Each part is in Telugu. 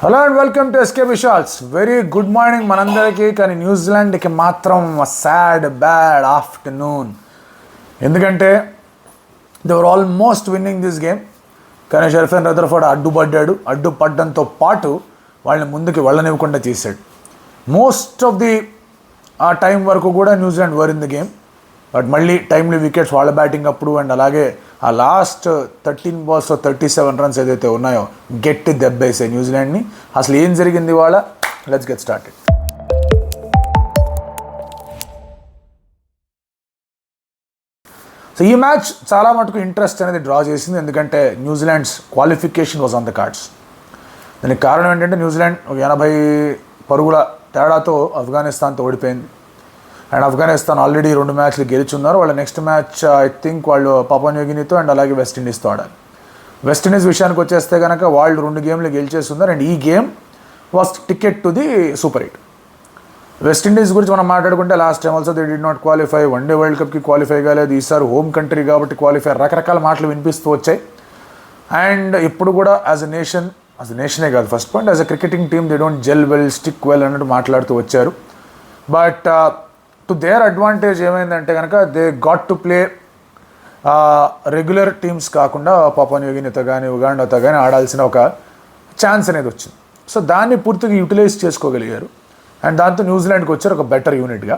Hello and welcome to SK Vishal's. Very good morning మనందరికీ. కానీ న్యూజిలాండ్కి మాత్రం సాడ్ బ్యాడ్ ఆఫ్టర్నూన్. ఎందుకంటే they were almost winning this game. కానీ షెర్ఫెన్ రదర్ఫోర్డ్ అడ్డుపడ్డంతో పాటు వాళ్ళని ముందుకు వెళ్ళనివ్వకుండా చేశాడు. మోస్ట్ ఆఫ్ ది ఆ టైం వరకు కూడా New Zealand were in the game. But మళ్ళీ టైమ్లీ వికెట్స్ వాళ్ళ బ్యాటింగ్ అప్పుడు అండ్ అలాగే ఆ లాస్ట్ 13 balls 37 runs ఏదైతే ఉన్నాయో గట్టి దెబ్బేసాయి న్యూజిలాండ్ని. అసలు ఏం జరిగింది వాళ్ళ? Let's get started. సో ఈ మ్యాచ్ చాలా మటుకు ఇంట్రెస్ట్ అనేది డ్రా చేసింది, ఎందుకంటే New Zealand's qualification was on the cards. దానికి కారణం ఏంటంటే న్యూజిలాండ్ 80 పరుగుల తేడాతో ఆఫ్ఘనిస్తాన్తో ఓడిపోయింది. అండ్ ఆఫ్ఘనిస్తాన్ ఆల్రెడీ 2 మ్యాచ్లు గెలుచున్నారు. వాళ్ళ నెక్స్ట్ మ్యాచ్ ఐ థింక్ వాళ్ళు పాపువా న్యూగినీతో అండ్ అలాగే వెస్టిండీస్తో ఆడాలి. వెస్టిండీస్ విషయానికి వచ్చేస్తే కనుక వాళ్ళు 2 గేమ్లు గెలిచేస్తున్నారు. అండ్ ఈ game was ticket to the super 8. West Indies గురించి మనం మాట్లాడుకుంటే last time also they did not qualify, one day world కప్కి క్వాలిఫై కాలేదు. ఈసారి హోమ్ కంట్రీ కాబట్టి క్వాలిఫై, రకరకాల మాటలు వినిపిస్తూ వచ్చాయి. అండ్ ఇప్పుడు కూడా యాజ్ అ నేషనే కాదు, first point as a cricketing team they don't gel well, stick well అన్నట్టు మాట్లాడుతూ వచ్చారు. బట్ టు దేర్ అడ్వాంటేజ్ ఏమైందంటే కనుక they got to play regular teams కాకుండా పాపువా న్యూగినీతో కానీ ఉగాండాతో కానీ ఆడాల్సిన ఒక ఛాన్స్ అనేది వచ్చింది. సో దాన్ని పూర్తిగా యూటిలైజ్ చేసుకోగలిగారు. అండ్ దాంతో న్యూజిలాండ్కి వచ్చారు ఒక బెటర్ యూనిట్గా.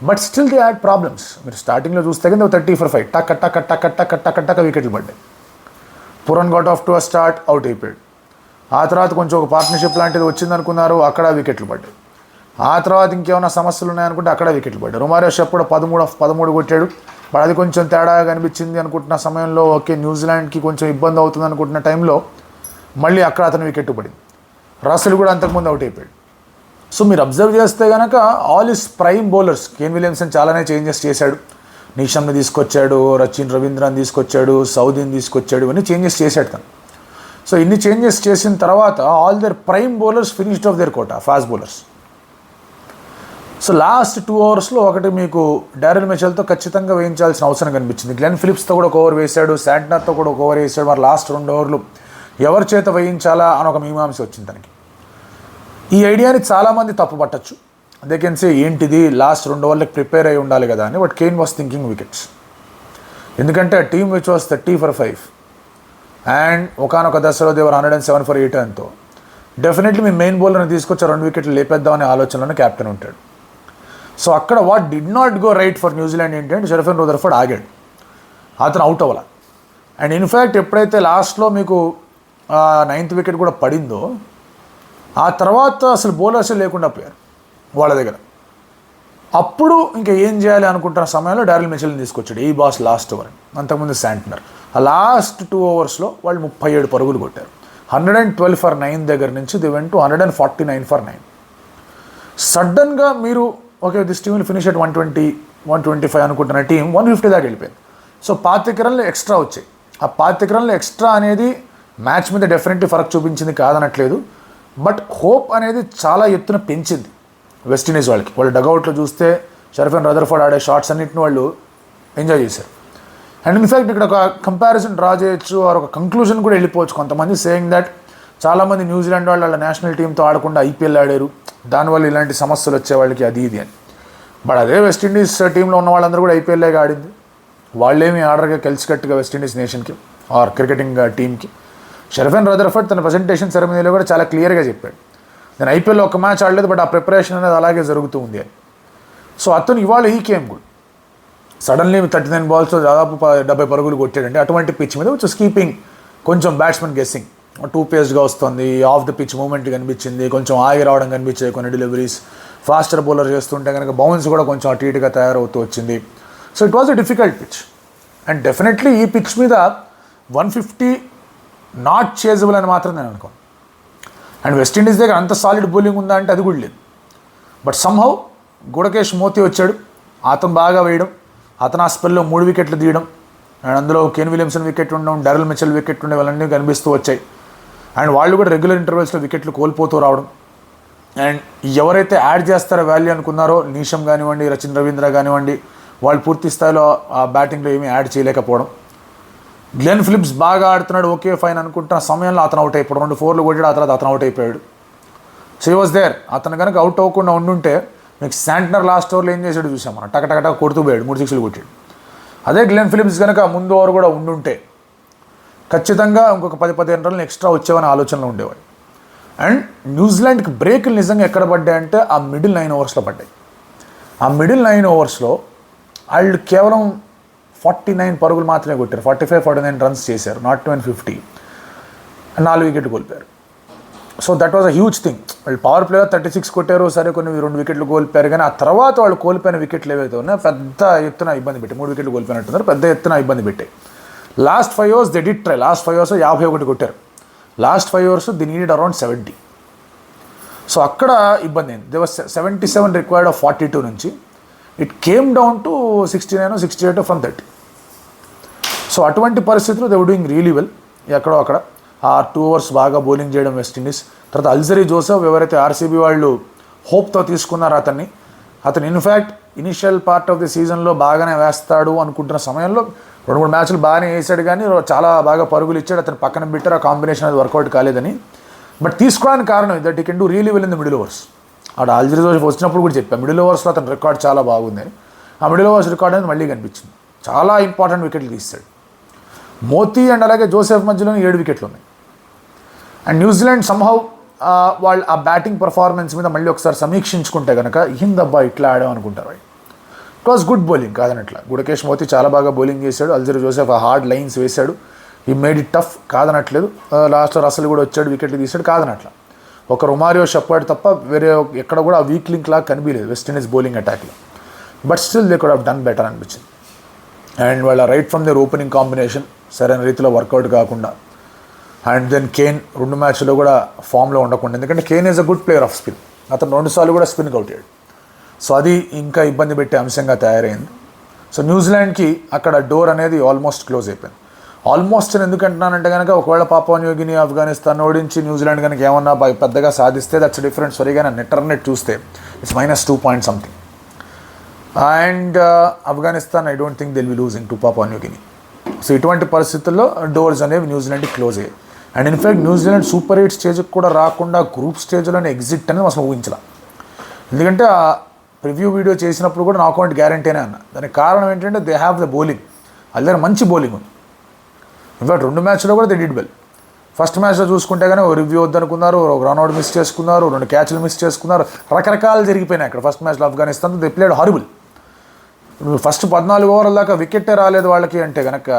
But still they had problems. మీరు స్టార్టింగ్లో చూస్తే కానీ 30 for 5 టక్ వికెట్లు పడ్డాయి. Pooran got off to a start, out అయిపోయాడు. ఆ తర్వాత కొంచెం ఒక పార్ట్నర్షిప్ లాంటిది వచ్చిందనుకున్నారు, అక్కడ వికెట్లు పడ్డాయి. ఆ తర్వాత ఇంకేమైనా సమస్యలు ఉన్నాయనుకుంటే అక్కడ వికెట్లు పడ్డారు. రొమారియో షెఫర్డ్ 13 కొట్టాడు. బట్ అది కొంచెం తేడాగా కనిపించింది అనుకుంటున్న సమయంలో ఓకే న్యూజిలాండ్కి కొంచెం ఇబ్బంది అవుతుంది అనుకుంటున్న టైంలో మళ్ళీ అక్కడ అతను వికెట్ పడింది. రసల్ కూడా అంతకుముందు అవుట్ అయిపోయాడు. సో మీరు అబ్జర్వ్ చేస్తే కనుక all his prime bowlers. Kane Williamson చాలానే చేంజెస్ చేశాడు. నీషమ్ని తీసుకొచ్చాడు, రచిన్ రవీంద్రని తీసుకొచ్చాడు, సౌదీని తీసుకొచ్చాడు, ఇవన్నీ చేంజెస్ చేశాడు తను. సో ఇన్ని చేంజెస్ చేసిన తర్వాత all their prime bowlers finished off their quota, fast bowlers. So last 2 ఓవర్స్లో ఒకటి మీకు డారెల్ మిచెల్తో ఖచ్చితంగా వేయించాల్సిన అవసరం కనిపించింది. గ్లెన్ ఫిలిప్స్తో కూడా ఒక ఓవర్ వేశాడు, శాంట్నర్తో కూడా ఒక ఓవర్ వేసాడు. మరి లాస్ట్ 2 ఓవర్లు ఎవరి చేత వేయించాలా అని ఒక మీమాంస వచ్చింది తనకి. ఈ ఐడియాని చాలామంది తప్పు పట్టచ్చు. దే కెన్ సే ఏంటిది లాస్ట్ 2 ఓవర్లకు ప్రిపేర్ అయి ఉండాలి కదా అని. But Kane was thinking wickets. ఎందుకంటే team which was 30 for 5 and ఒకనొక దశలో దేవర్ 107 for 8 అంతో డెఫినెట్లీ మీ మెయిన్ బౌలర్ని తీసుకొచ్చి 2 వికెట్లు లేపేద్దామనే ఆలోచనలోనే క్యాప్టెన్ ఉంటాడు. సో అక్కడ what did not go right for New Zealand ఏంటంటే షెర్ఫెన్ రదర్ఫోర్డ్ ఆగాడు, అతను అవుట్ అవ్వాలి. అండ్ ఇన్ఫ్యాక్ట్ ఎప్పుడైతే లాస్ట్లో మీకు 9th వికెట్ కూడా పడిందో ఆ తర్వాత అసలు బౌలర్స్ లేకుండా పోయారు వాళ్ళ దగ్గర. అప్పుడు ఇంకా ఏం చేయాలి అనుకుంటున్న సమయంలో డారెల్ మిచెల్ని తీసుకొచ్చాడు. ఈ బాస్ లాస్ట్ ఓవర్, అంతకుముందు శాంట్నర్. ఆ లాస్ట్ 2 ఓవర్స్లో వాళ్ళు 37 పరుగులు కొట్టారు. 112 for 9 దగ్గర నుంచి ది వెంట్ టు 149 for 9. సడన్గా మీరు okay this team finish at 120, 125 అనుకుంటున్న టీం 150 దాకా వెళ్ళిపోయింది. సో 25 రన్లు ఎక్స్ట్రా వచ్చాయి. ఆ 25 రన్లు ఎక్స్ట్రా అనేది మ్యాచ్ మీద డెఫినెట్లీ ఫరక్ చూపించింది కాదనట్లేదు. బట్ హోప్ అనేది చాలా ఎత్తున పెంచింది వెస్టిండీస్ వాళ్ళకి. వాళ్ళు డగౌట్లో చూస్తే షెర్ఫెన్ రదర్ఫోర్డ్ ఆడే షాట్స్ అన్నింటిని వాళ్ళు ఎంజాయ్ చేశారు. అండ్ ఇన్ఫ్యాక్ట్ ఇక్కడ ఒక కంపారిజన్ డ్రా చేయొచ్చు, ఆర్ ఒక కంక్లూజన్ కూడా వెళ్ళిపోవచ్చు. కొంతమంది సేయింగ్ దట్ చాలామంది న్యూజిలాండ్ వాళ్ళ నేషనల్ టీంతో ఆడకుండా ఐపీఎల్ ఆడారు, దానివల్ల ఇలాంటి సమస్యలు వచ్చే వాళ్ళకి అది ఇది అని. బట్ అదే వెస్టిండీస్ టీంలో ఉన్న వాళ్ళందరూ కూడా ఐపీఎల్ఏగా ఆడింది. వాళ్ళేమి ఆర్డర్గా కలిసికట్టుగా వెస్టిండీస్ నేషన్కి ఆర్ క్రికెటింగ్ టీంకి. షెర్ఫెన్ రదర్ఫోర్డ్ తన ప్రజెంటేషన్ సెరమనీలో కూడా చాలా క్లియర్గా చెప్పాడు, నేను ఐపీఎల్లో ఒక మ్యాచ్ ఆడలేదు బట్ ఆ ప్రిపరేషన్ అనేది అలాగే జరుగుతూ ఉంది అని. సో అతను ఇవాళ ఈ గేమ్ కూడా సడన్లీ 39 balls దాదాపు 70 పరుగులు కొట్టాడంటే అటువంటి పిచ్ మీద విచ్ కీపింగ్ కొంచెం బ్యాట్స్మెన్ గెస్సింగ్. 2 పేస్గా వస్తుంది, ఆఫ్ ద పిచ్ మూమెంట్ కనిపించింది, కొంచెం ఆగి రావడం కనిపించాయి కొన్ని డెలివరీస్. ఫాస్టర్ బౌలర్ చేస్తుంటే కనుక బౌన్స్ కూడా కొంచెం అటు ఇటుగా తయారవుతూ వచ్చింది. So it was a difficult pitch. And definitely ఈ పిచ్ మీద 150 నాట్ చేజబుల్ అని మాత్రం నేను అనుకోను. అండ్ వెస్టిండీస్ దగ్గర అంత సాలిడ్ బౌలింగ్ ఉందా అంటే అది కూడా లేదు. బట్ సమ్హౌ గుడకేష్ మోతీ వచ్చాడు, అతను బాగా వేయడం, అతను ఆ స్పెల్లో 3 వికెట్లు తీయడం, అండ్ అందులో కేన్ విలియమ్సన్ వికెట్ ఉండడం, డారెల్ మిచెల్ వికెట్ ఉండే వాళ్ళన్నీ కనిపిస్తూ వచ్చాయి. అండ్ వాళ్ళు కూడా రెగ్యులర్ ఇంటర్వెల్స్లో వికెట్లు కోల్పోతూ రావడం. అండ్ ఎవరైతే యాడ్ చేస్తారో వాల్యూ అనుకున్నారో నీషమ్ కానివ్వండి, రచిన్ రవీంద్ర కానివ్వండి, వాళ్ళు పూర్తి స్థాయిలో ఆ బ్యాటింగ్లో ఏమీ యాడ్ చేయలేకపోవడం. గ్లెన్ ఫిలిప్స్ బాగా ఆడుతున్నాడు, ఓకే ఫైన్ అనుకుంటున్న సమయంలో అతను అవుట్ అయిపోయాడు. 2 4 కొట్టాడు, ఆ తర్వాత అతను అవుట్ అయిపోయాడు. So he was there. అతను కనుక అవుట్ అవ్వకుండా ఉండుంటే మీకు శాంట్నర్ లాస్ట్ ఓవర్లో ఏం చేసాడు చూసాం మనం, టక కొడుతూ పోయాడు, 3 సిక్స్లు కొట్టాడు. అదే గ్లెన్ ఫిలిప్స్ కనుక ముందు ఓవర్ కూడా ఉండుంటే ఖచ్చితంగా ఇంకొక 10-15 రన్లు ఎక్స్ట్రా వచ్చేవని ఆలోచనలో ఉండేవాడు. అండ్ న్యూజిలాండ్కి బ్రేకులు నిజంగా ఎక్కడ పడ్డాయంటే ఆ మిడిల్ 9 ఓవర్స్లో పడ్డాయి. ఆ మిడిల్ 9 ఓవర్స్లో వాళ్ళు కేవలం 49 పరుగులు మాత్రమే కొట్టారు, 45-49 రన్స్ చేశారు, నాట్ 50. 4 వికెట్లు కోల్పోయారు. So that was a huge thing. వాళ్ళు పవర్ ప్లేలో 36 కొట్టారు, సరే కొన్ని 2 వికెట్లు కోల్పోయారు, కానీ ఆ తర్వాత వాళ్ళు కోల్పోయిన వికెట్లు ఏవైతే ఉన్నాయో పెద్ద ఎత్తున ఇబ్బంది పెట్టాయి. 3 వికెట్లు కోల్పోయినట్టున్నారు, పెద్ద ఎత్తున ఇబ్బంది పెట్టాయి. Last 5 overs they did try. Last 5 overs 51 కొట్టారు. Last 5 overs the needed around 70. So అక్కడ ఇబ్బంది అయింది. దే వాజ్ 77 రిక్వైర్డ్ ఆఫ్ 42 నుంచి. It came down to 69-68 from 30. So అటువంటి పరిస్థితులు they were doing really well. ఎక్కడో అక్కడ ఆ 2 ఓవర్స్ బాగా బౌలింగ్ చేయడం వెస్టిండీస్. తర్వాత అల్జరీ జోసెఫ్ ఎవరైతే ఆర్సీబీ వాళ్ళు హోప్తో తీసుకున్నారో అతను in fact initial part of the సీజన్లో బాగానే వేస్తాడు అనుకుంటున్న సమయంలో 2-3 మ్యాచ్లు బాగానే వేసాడు, కానీ చాలా బాగా పరుగులు ఇచ్చాడు. అతను పక్కన పెట్టారు, ఆ కాంబినేషన్ అది వర్కౌట్ కాలేదని. బట్ తీసుకోవడానికి కారణం that he can do really well in the middle overs. ఆడ అల్జరీ జోసెఫ్ వచ్చినప్పుడు కూడా చెప్పాను, మిడిల్ ఓవర్స్లో అతని రికార్డ్ చాలా బాగుందని. ఆ మిడిల్ ఓవర్స్ రికార్డ్ అనేది మళ్ళీ కనిపించింది. చాలా ఇంపార్టెంట్ వికెట్లు తీస్తాడు. మోతీ అండ్ అలాగే జోసెఫ్ మధ్యలో 7 వికెట్లు ఉన్నాయి. అండ్ న్యూజిలాండ్ సంహౌ వాళ్ళు ఆ బ్యాటింగ్ పర్ఫార్మెన్స్ మీద మళ్ళీ ఒకసారి సమీక్షించుకుంటే కనుక హిందబ్బా ఇట్లా ఆడాం అనుకుంటారు. ఇట్ వాజ్ గుడ్ బౌలింగ్ కాదనట్లా. గుడకేష్ మోతీ చాలా బాగా బౌలింగ్ చేశాడు. అల్జరీ జోసెఫ్ ఆ హార్డ్ లైన్స్ వేశాడు. ఈ మేడ్ ఇట్ టఫ్ కాదనట్లేదు. లాస్ట్లో రసల్ కూడా వచ్చాడు, వికెట్లు తీశాడు కాదనట్లా. ఒక రొమారియో షెపర్డ్ తప్ప వేరే ఎక్కడ కూడా ఆ వీక్ లింక్ లాగా కనిపించలేదు వెస్టిండీస్ బౌలింగ్ అటాక్లో. But still they could have done better అనిపించింది. అండ్ వాళ్ళ right from their opening combination సరైన రీతిలో వర్కౌట్ కాకుండా, అండ్ దెన్ కేన్ 2 మ్యాచ్లో కూడా ఫామ్లో ఉండకుండా, ఎందుకంటే Kane is a good player of spin. అతను 2 సార్లు కూడా స్పిన్కి అవుట్ అయ్యాడు. సో అది ఇంకా ఇబ్బంది పెట్టే అంశంగా తయారైంది. సో న్యూజిలాండ్కి అక్కడ డోర్ అనేది ఆల్మోస్ట్ క్లోజ్ అయిపోయింది. ఆల్మోస్ట్ నేను ఎందుకు అంటున్నానంటే కనుక ఒకవేళ పాపువా న్యూ గిని ఆఫ్ఘనిస్తాన్ ఓడించి న్యూజిలాండ్ కనుక ఏమన్నా పెద్దగా సాధిస్తే దట్స్ డిఫరెంట్ స్టోరీ. కానీ నెట్ చూస్తే it's -2 point something. And Afghanistan I don't think they'll be losing to Papua New Guinea. So ఇటువంటి పరిస్థితుల్లో డోర్స్ అనేవి న్యూజిలాండ్కి క్లోజ్ అయ్యాయి. అండ్ ఇన్ఫ్యాక్ట్ న్యూజిలాండ్ సూపర్ 8 స్టేజ్కి కూడా రాకుండా గ్రూప్ స్టేజ్లోనే ఎగ్జిట్ అనేది అసలు ఊహించాల. ఎందుకంటే ఆ ప్రివ్యూ వీడియో చేసినప్పుడు కూడా నాకౌట్ గ్యారంటీనే అన్న. దానికి కారణం ఏంటంటే దే హ్యావ్ ద బౌలింగ్. వాళ్ళ దగ్గర మంచి బౌలింగ్ ఉంది. ఇన్ఫాక్ట్ 2 మ్యాచ్లో కూడా దే డిడ్ వెల్. ఫస్ట్ మ్యాచ్లో చూసుకుంటే కానీ ఓ రివ్యూ వద్దనుకున్నారు, ఒక రన్అట్ మిస్ చేసుకున్నారు, 2 క్యాచ్లు మిస్ చేసుకున్నారు, రకరకాలు జరిగిపోయినాయి అక్కడ. ఫస్ట్ మ్యాచ్లో Afghanistan they played horrible. First 14 ఓవర్ల దాకా వికెట్టే రాలేదు వాళ్ళకి అంటే కనుక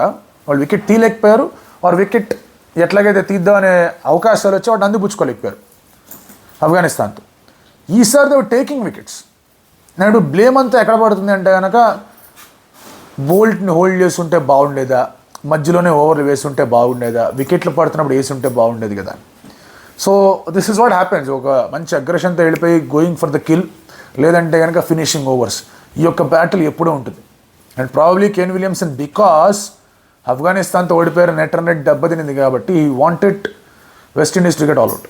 వాళ్ళు వికెట్ తీయలేకపోయారు. వారు వికెట్ ఎట్లాగైతే తీద్దామనే అవకాశాలు వచ్చి వాటిని అందిపుచ్చుకోలేకపోయారు ఆఫ్ఘనిస్తాన్తో. ఈసారి దే వర్ టేకింగ్ వికెట్స్. నేను బ్లేమ్ అంతా ఎక్కడ పడుతుంది అంటే కనుక బోల్ట్ని హోల్డ్ చేస్తుంటే బాగుండేదా, మధ్యలోనే ఓవర్లు వేస్తుంటే బాగుండేదా, వికెట్లు పడుతున్నప్పుడు వేసుంటే బాగుండేది కదా. So this is what happens. ఒక మంచి అగ్రెషన్తో వెళ్ళిపోయి గోయింగ్ ఫర్ ద కిల్, లేదంటే కనుక ఫినిషింగ్ ఓవర్స్, ఈ యొక్క బ్యాటిల్ ఎప్పుడూ ఉంటుంది. And probably Kane Williamson because ఆఫ్ఘనిస్తాన్తో ఓడిపోయారు, నెట్ దెబ్బతినింది కాబట్టి ఈ wanted West Indies to get all out.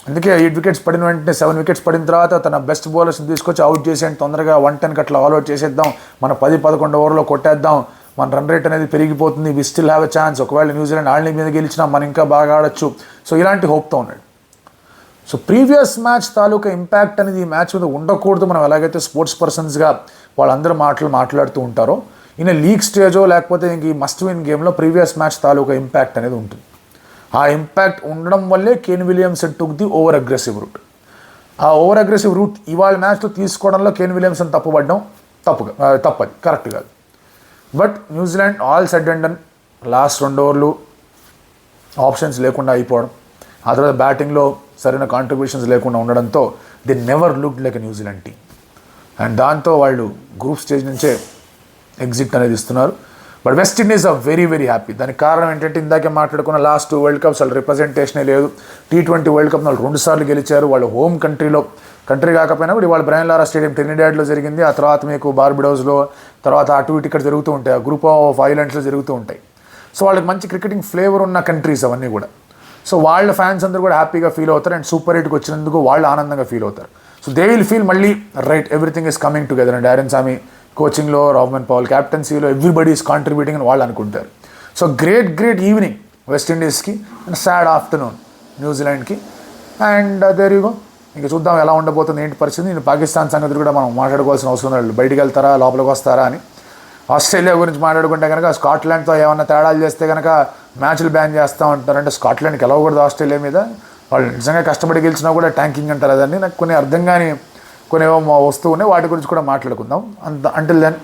అందుకే 8 వికెట్స్ పడిన వెంటనే 7 వికెట్స్ పడిన తర్వాత తన బెస్ట్ బౌలర్స్ని తీసుకొచ్చి అవుట్ చేసేయండి, తొందరగా 110 అట్లా ఆల్ అవుట్ చేసేద్దాం, మన 10-11 ఓవర్లో కొట్టేద్దాం, మన రన్ రేట్ అనేది పెరిగిపోతుంది, we still have a chance, ఒకవేళ న్యూజిలాండ్ ఆళ్ళని మీద గెలిచినా మనం ఇంకా బాగా ఆడొచ్చు. సో ఇలాంటి హోప్తో ఉన్నాడు. సో ప్రీవియస్ మ్యాచ్ తాలూకా ఇంపాక్ట్ అనేది ఈ మ్యాచ్ మీద ఉండకూడదు. మనం ఎలాగైతే స్పోర్ట్స్ పర్సన్స్గా వాళ్ళందరూ మాట్లాడుతూ ఉంటారో, ఈయన లీగ్ స్టేజో లేకపోతే ఇంక ఈ మస్ట్ విన్ గేమ్లో ప్రీవియస్ మ్యాచ్ తాలూకా ఇంపాక్ట్ అనేది ఉంటుంది. ఆ ఇంపాక్ట్ ఉండడం వల్లే Kane Williamson took the over aggressive route. ఆ ఓవర్ అగ్రెసివ్ రూట్ ఇవాళ మ్యాచ్లో తీసుకోవడంలో కేన్ విలియమ్సన్ తప్పుపడడం తప్పది, కరెక్ట్ కాదు. But New Zealand all said and done last 2 ఓవర్లు ఆప్షన్స్ లేకుండా అయిపోవడం, ఆ తర్వాత బ్యాటింగ్లో సరైన కాంట్రిబ్యూషన్స్ లేకుండా ఉండడంతో they never looked like a New Zealand team. And దాంతో వాళ్ళు గ్రూప్ స్టేజ్ నుంచే ఎగ్జిట్ అనేది ఇస్తున్నారు. But West Indies are very very happy. దానికి కారణం ఏంటంటే ఇందాకే మాట్లాడుకున్న లాస్ట్ 2 వరల్డ్ కప్స్ వాళ్ళ రిప్రజెంటేషనే లేదు. T20 వరల్డ్ కప్ వాళ్ళు 2 సార్లు గెలిచారు. వాళ్ళు హోమ్ కంట్రీ కాకపోయినా కూడా ఇవాళ బ్రయన్ లారా స్టేడియం ట్రినిడాడ్లో జరిగింది. ఆ తర్వాత మీకు బార్బడోస్లో, తర్వాత అటు ఇటు ఇక్కడ జరుగుతూ ఉంటాయి, ఆ గ్రూప్ ఆఫ్ ఐలాండ్స్లో జరుగుతూ ఉంటాయి. సో వాళ్ళకి మంచి క్రికెటింగ్ ఫ్లేవర్ ఉన్న కంట్రీస్ అవన్నీ కూడా. సో వాళ్ళ ఫ్యాన్స్ అందరూ కూడా హ్యాపీగా ఫీల్ అవుతారు. అండ్ సూపర్ 8కి వచ్చినందుకు వాళ్ళు ఆనందంగా ఫీల్ అవుతారు. సో దే విల్ ఫీల్ మళ్ళీ right everything is coming together. And Darren Sammy కోచింగ్లో, రాహ్మన్ పౌల్ క్యాప్టెన్సీలో ఎవ్రీబడి ఈస్ కాంట్రిబ్యూటింగ్ అని వాళ్ళు అనుకుంటారు. సో గ్రేట్ ఈవినింగ్ వెస్టిండీస్కి అండ్ సాడ్ ఆఫ్టర్నూన్ న్యూజిలాండ్కి. అండ్ దేర్ యు గో, ఇంకా చూద్దాం ఎలా ఉండబోతుంది ఏంటి పరిస్థితి. నేను పాకిస్తాన్ సంగతి కూడా మనం మాట్లాడుకోవాల్సిన అవసరం లేదు, బయటికి వెళ్తారా లోపలికి వస్తారా అని. ఆస్ట్రేలియా గురించి మాట్లాడుకుంటే కనుక స్కాట్లాండ్తో ఏమన్నా తేడాలు చేస్తే కనుక మ్యాచ్లు బ్యాన్ చేస్తూ ఉంటారంటే స్కాట్లాండ్కి గెలవకూడదు ఆస్ట్రేలియా మీద. వాళ్ళు నిజంగా కష్టపడి గెలిచినా కూడా ట్యాంకింగ్ అంటారు. అదండి నాకు కొన్ని అర్థం కాని కొన్ని వస్తువునే వాటి గురించి కూడా మాట్లాడుకుందాం. Until then